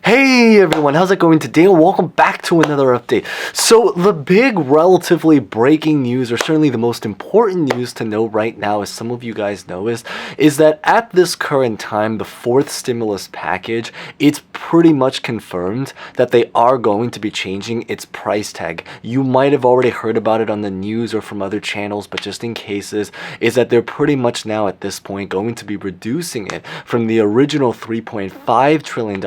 Hey everyone, how's it going today? Welcome back to another update. So the big relatively breaking news, or certainly the most important news to know right now, as some of you guys know, is that at this current time, the fourth stimulus package, it's pretty much confirmed that they are going to be changing its price tag. You might have already heard about it on the news or from other channels, but just in cases, is that they're pretty much now at this point going to be reducing it from the original $3.5 trillion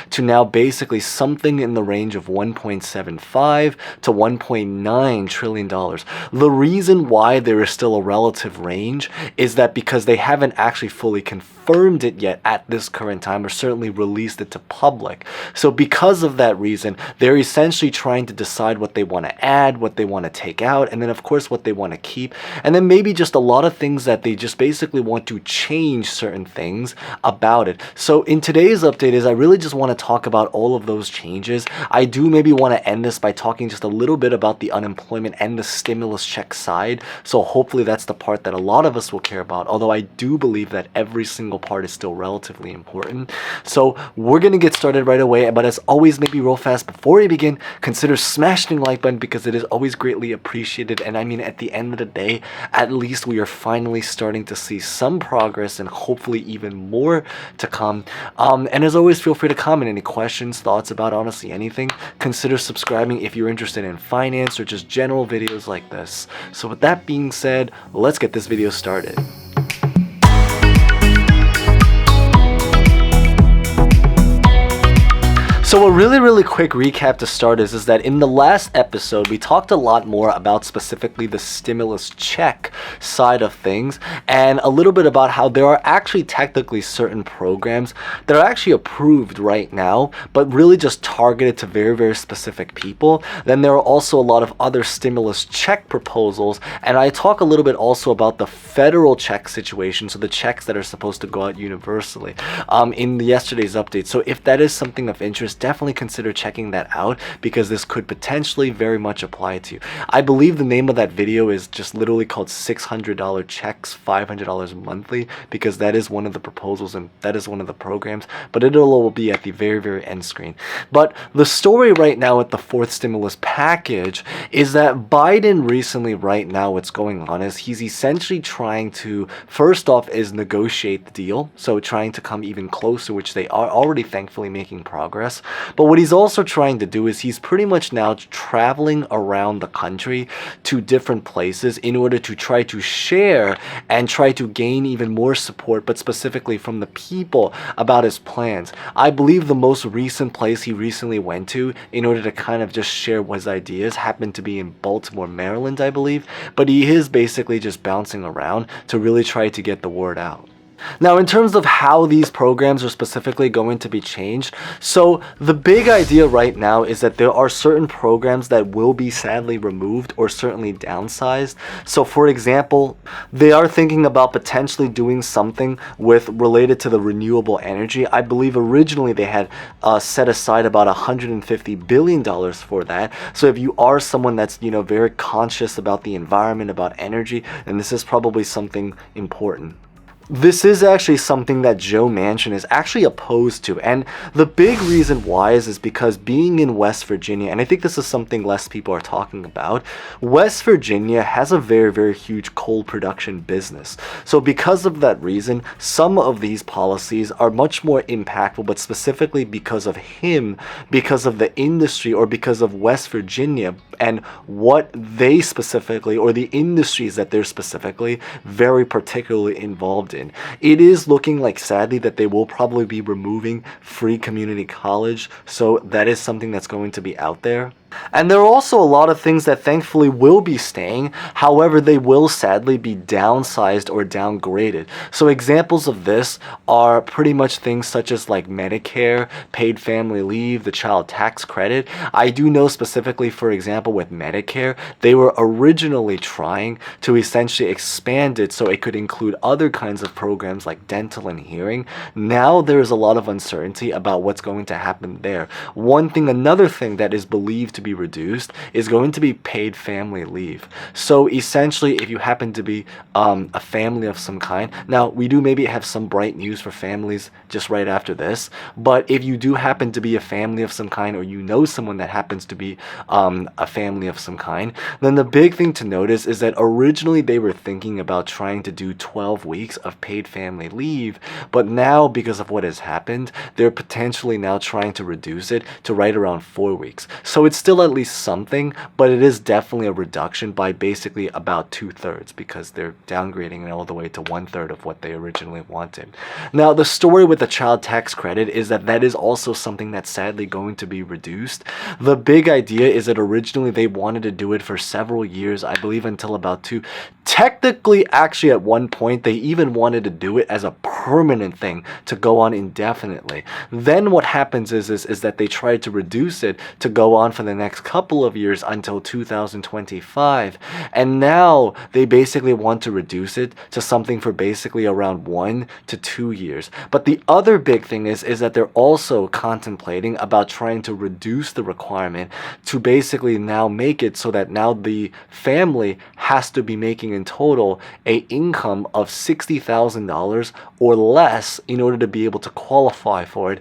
to now basically something in the range of $1.75 to $1.9 trillion. The reason why there is still a relative range is that because they haven't actually fully confirmed it yet at this current time, or certainly released it to public. So because of that reason, they're essentially trying to decide what they want to add, what they want to take out, and then of course what they want to keep, and then maybe just a lot of things that they just basically want to change certain things about it. So in today's update I really just want to talk about all of those changes. I do maybe want to end this by talking just a little bit about the unemployment and the stimulus check side. So hopefully that's the part that a lot of us will care about, although I do believe that every single part is still relatively important. So we're going to get started right away, but as always, maybe real fast before we begin, consider smashing the like button because it is always greatly appreciated. And I mean, at the end of the day, at least we are finally starting to see some progress and hopefully even more to come. And as always, feel free to comment any questions, thoughts about honestly anything. Consider subscribing if you're interested in finance or just general videos like this. So with that being said, let's get this video started. So a really quick recap to start is that in the last episode, we talked a lot more about specifically the stimulus check side of things, and a little bit about how there are actually technically certain programs that are actually approved right now, but really just targeted to very specific people. Then there are also a lot of other stimulus check proposals, and I talk a little bit also about the federal check situation, so the checks that are supposed to go out universally, in yesterday's update. So if that is something of interest, definitely consider checking that out because this could potentially very much apply to you. I believe the name of that video is just literally called $600 checks, $500 monthly, because that is one of the proposals and that is one of the programs, but it'll be at the very end screen. But the story right now with the fourth stimulus package is that Biden recently right now what's going on is he's essentially trying to, first off, is negotiate the deal, so trying to come even closer, which they are already thankfully making progress. But what he's also trying to do is he's pretty much now traveling around the country to different places in order to try to share and try to gain even more support, but specifically from the people about his plans. I believe the most recent place he recently went to in order to kind of just share his ideas happened to be in Baltimore, Maryland, I believe. But he is basically just bouncing around to really try to get the word out. Now, in terms of how these programs are specifically going to be changed, so the big idea right now is that there are certain programs that will be sadly removed or certainly downsized. So for example, they are thinking about potentially doing something related to the renewable energy. I believe originally they had set aside about $150 billion for that. So if you are someone that's, very conscious about the environment, about energy, then this is probably something important. This is actually something that Joe Manchin is actually opposed to, and the big reason why is because being in West Virginia, and I think this is something less people are talking about, West Virginia has a very huge coal production business. So because of that reason, some of these policies are much more impactful, but specifically because of him, because of the industry, or because of West Virginia and what they specifically, or the industries that they're specifically very particularly involved in. It is looking like, sadly, that they will probably be removing free community college, so that is something that's going to be out there. And there are also a lot of things that thankfully will be staying, however they will sadly be downsized or downgraded. So examples of this are pretty much things such as like Medicare, paid family leave, the child tax credit. I do know specifically, for example, with Medicare, they were originally trying to essentially expand it so it could include other kinds of of programs like dental and hearing, now there is a lot of uncertainty about what's going to happen there. Another thing that is believed to be reduced is going to be paid family leave. So essentially, if you happen to be a family of some kind, now we do maybe have some bright news for families just right after this, but if you do happen to be a family of some kind, or you know someone that happens to be a family of some kind, then the big thing to notice is that originally they were thinking about trying to do 12 weeks of paid family leave, but now because of what has happened, they're potentially now trying to reduce it to right around 4 weeks. So it's still at least something, but it is definitely a reduction by basically about 2/3, because they're downgrading it all the way to 1/3 of what they originally wanted. Now, the story with the child tax credit is that that is also something that's sadly going to be reduced. The big idea is that originally they wanted to do it for several years, I believe until about 2. Technically, actually at one point, they even wanted to do it as a permanent thing to go on indefinitely. Then what happens is that they tried to reduce it to go on for the next couple of years until 2025. And now they basically want to reduce it to something for basically around 1 to 2 years. But the other big thing is that they're also contemplating about trying to reduce the requirement to basically now make it so that now the family has to be making in total a income of $60,000 or less in order to be able to qualify for it.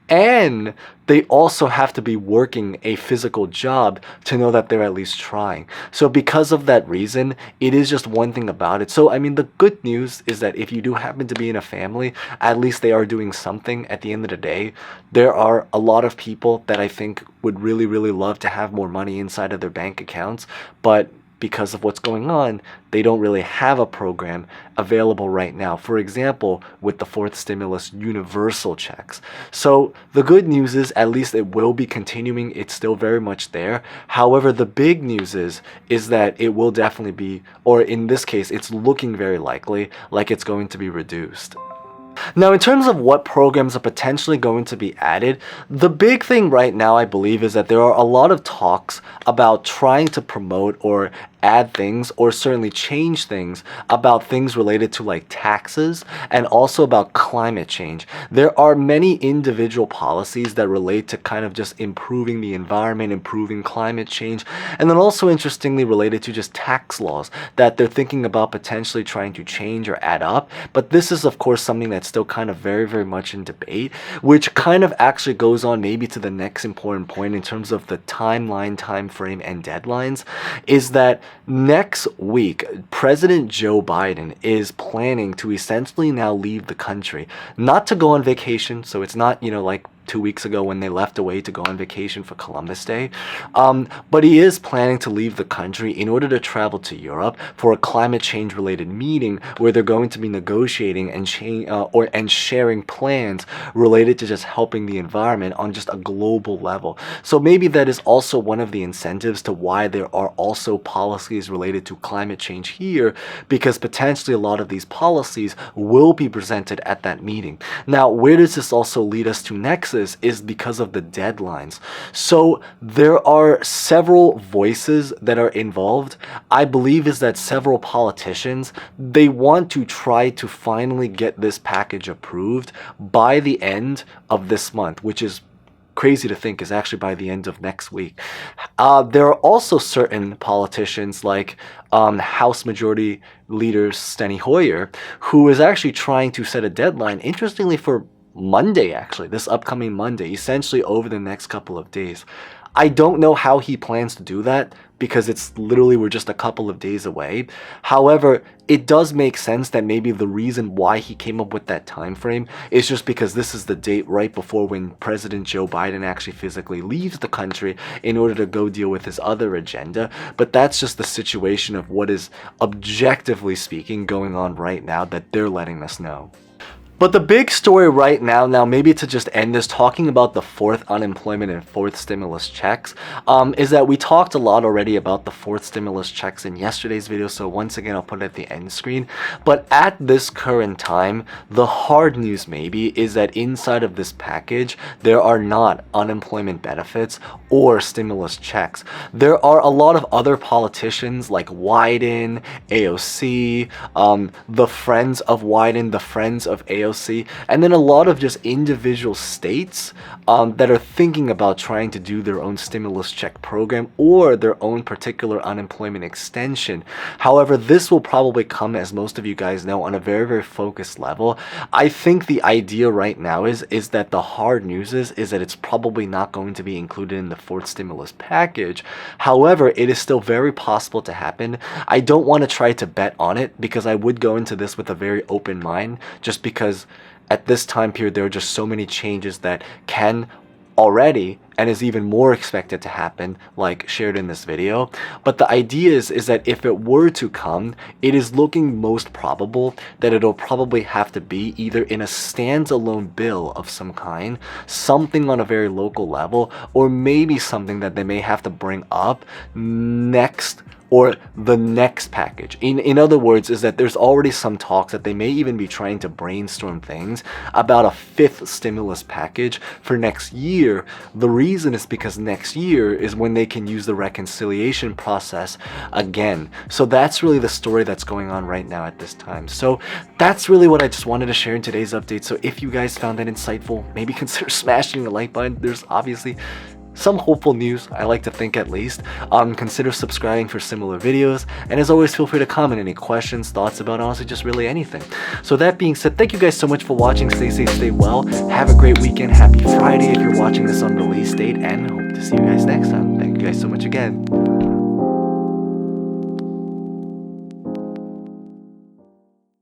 And they also have to be working a physical job to know that they're at least trying. So because of that reason, it is just one thing about it. So I mean, the good news is that if you do happen to be in a family, at least they are doing something at the end of the day. There are a lot of people that I think would really, really love to have more money inside of their bank accounts, but because of what's going on, they don't really have a program available right now. For example, with the fourth stimulus universal checks. So the good news is at least it will be continuing. It's still very much there. However, the big news is that it will definitely be, or in this case, it's looking very likely like it's going to be reduced. Now, in terms of what programs are potentially going to be added, the big thing right now, I believe, is that there are a lot of talks about trying to promote or add things, or certainly change things about things related to like taxes and also about climate change. There are many individual policies that relate to kind of just improving the environment, improving climate change, and then also interestingly related to just tax laws that they're thinking about potentially trying to change or add up. But this is of course something that's still kind of very, very much in debate, which kind of actually goes on maybe to the next important point in terms of the timeline, time frame, and deadlines, is that next week, President Joe Biden is planning to essentially now leave the country, not to go on vacation. So it's not, like 2 weeks ago when they left away to go on vacation for Columbus Day. But he is planning to leave the country in order to travel to Europe for a climate change related meeting where they're going to be negotiating and sharing plans related to just helping the environment on just a global level. So maybe that is also one of the incentives to why there are also policies related to climate change here, because potentially a lot of these policies will be presented at that meeting. Now, where does this also lead us to next is because of the deadlines. So there are several voices that are involved. I believe is that several politicians, they want to try to finally get this package approved by the end of this month, which is crazy to think is actually by the end of next week. There are also certain politicians like House Majority Leader Steny Hoyer, who is actually trying to set a deadline, interestingly, for Monday, actually, this upcoming Monday, essentially over the next couple of days. I don't know how he plans to do that because it's literally we're just a couple of days away. However, it does make sense that maybe the reason why he came up with that time frame is just because this is the date right before when President Joe Biden actually physically leaves the country in order to go deal with his other agenda. But that's just the situation of what is objectively speaking going on right now that they're letting us know. But the big story right now maybe to just end this, talking about the fourth unemployment and fourth stimulus checks, is that we talked a lot already about the fourth stimulus checks in yesterday's video. So once again, I'll put it at the end screen. But at this current time, the hard news maybe is that inside of this package, there are not unemployment benefits or stimulus checks. There are a lot of other politicians like Wyden, AOC, the Friends of Wyden, the Friends of AOC, and then a lot of just individual states that are thinking about trying to do their own stimulus check program or their own particular unemployment extension. However, this will probably come, as most of you guys know, on a very, very focused level. I think the idea right now is that the hard news is that it's probably not going to be included in the fourth stimulus package. However, it is still very possible to happen. I don't want to try to bet on it because I would go into this with a very open mind, just because at this time period there are just so many changes that can already and is even more expected to happen, like shared in this video. But the idea is that if it were to come, it is looking most probable that it'll probably have to be either in a standalone bill of some kind, something on a very local level, or maybe something that they may have to bring up next or the next package. In other words, is that there's already some talks that they may even be trying to brainstorm things about a fifth stimulus package for next year. The reason is because next year is when they can use the reconciliation process again. So that's really the story that's going on right now at this time. So that's really what I just wanted to share in today's update. So if you guys found that insightful, maybe consider smashing the like button. There's obviously some hopeful news, I like to think at least. Consider subscribing for similar videos, and as always, feel free to comment any questions, thoughts about honestly just really anything. So that being said, thank you guys so much for watching. Stay safe, stay well, have a great weekend, happy Friday if you're watching this on release date, and hope to see you guys next time. Thank you guys so much again.